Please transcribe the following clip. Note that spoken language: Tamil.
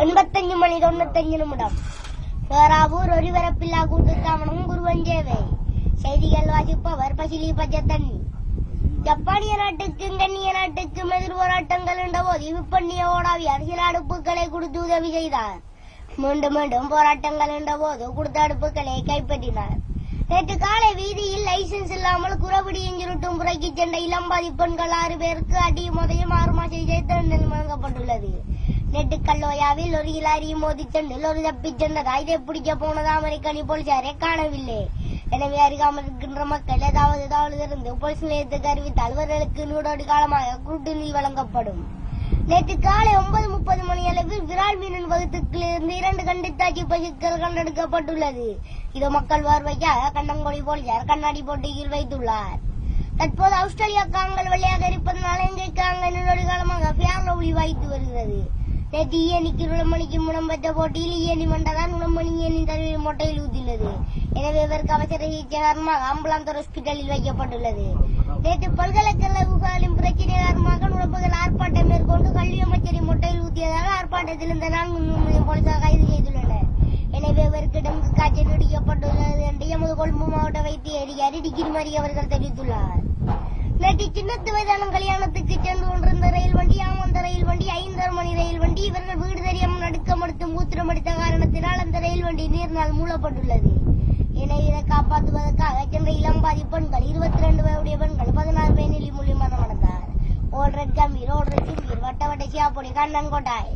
85 மணி 95 நிமிடம். பேராவூர் ஒருவரப்பில்லா கூட்டுத்தாவனம் குருவஞ்சேவை. செய்திகள் வாசிப்பவர் பசிலி பச்சத்தண்ணி. ஜப்பானிய நாட்டுக்கும் கண்ணிய நாட்டுக்கும் எதிர் போராட்டங்கள் என்றபோது விப்பண்ணிய ஓடாவி அரசியல் அடுப்புகளை கொடுத்து உதவி செய்தார். மீண்டும் மீண்டும் போராட்டங்கள் என்றபோது கொடுத்த அடுப்புகளை கைப்பற்றினார். நேற்று காலை வீதியில் லைசன்ஸ் இல்லாமல் குறவடியும் சுருட்டும் புறக்கி சென்ற இளம்பாதி பெண்கள் 6 பேருக்கு அடியும் உதயம் 6 மாச சிறை தண்டனை வழங்கப்பட்டுள்ளது. நேற்று கல்லோயாவில் ஒரு இலாரியும் மோதி சென்றில் ஒரு தப்பிச் சென்றதா இதை பிடிக்க போனது அமெரிக்கனி போலீசாரை காணவில்லை. எனவே அறியாமல் இருக்கின்ற மக்கள் ஏதாவது இருந்து போலீஸ் நிலையத்துக்கு அறிவித்தால் அவர்களுக்கு 100 காலமாக கூட்டுநீதி வழங்கப்படும். நேற்று காலை 9:30 மணி அளவில் விரால் மீனின் வகுத்துக்கிலிருந்து 2 கண்டித்தாச்சி பசுக்கள் கண்டெடுக்கப்பட்டுள்ளது. இது மக்கள் பார்வைக்காக கண்ணங்கொடி போலீசார் கண்ணாடி போட்டியில் வைத்துள்ளார். தற்போது ஆஸ்திரேலியா காங்கள் வெள்ளையாக இருப்பதனால் இங்கே காங்கள் 100 காலமாக பேரொளி வாய்த்து வருகிறது. நேற்று இயனிக்கு நுளமணிக்கு இடம்பெற்ற போட்டியில் இயனி மண்டதான் நுளமணி இயனின் தருவில் மொட்டையில் ஊத்தியுள்ளது. எனவே இவருக்கு அவசர சிகிச்சை காரணமாக ஆம்புலான்ஸ் ஹாஸ்பிட்டலில் வைக்கப்பட்டுள்ளது. நேற்று பல்கலைக்கழகங்களின் பிரச்சனை காரணமாக நுழப்புகள் ஆர்ப்பாட்டம் மேற்கொண்டு கல்வி அமைச்சரை மொட்டையில் ஊத்தியதால் ஆர்ப்பாட்டத்தில் இருந்த 4 போலீசார் கைது செய்துள்ளனர். எனவே இவருக்கு டெங்கு காய்ச்சல் நீடிக்கப்பட்டுள்ளது என்று எமது கொழும்பு மாவட்ட வைத்திய அதிகாரி டிகிரிமரி அவர்கள் தெரிவித்துள்ளார். நேற்று சின்னத்து வயதான கல்யாணத்துக்கு சென்று கொண்டிருந்த ரயில் வண்டி அந்த ரயில் வண்டி 5:30 மணி ரயில் வண்டி இவர்கள் வீடு தெரியாமல் நடுக்கமடுத்து மூத்திரமடித்த காரணத்தினால் அந்த ரயில் வண்டி நீரினால் மூடப்பட்டுள்ளது. எனவே இதை காப்பாற்றுவதற்காக சென்ற இளம்பாதி பெண்கள் 22 வயதுடைய பெண்கள் 16 பேர் மூலியமாக மணந்தார். ஓல்ரெட் கம்பீர் வட்ட வட்ட சியாப்பொடி கண்ணன் கோட்டாய்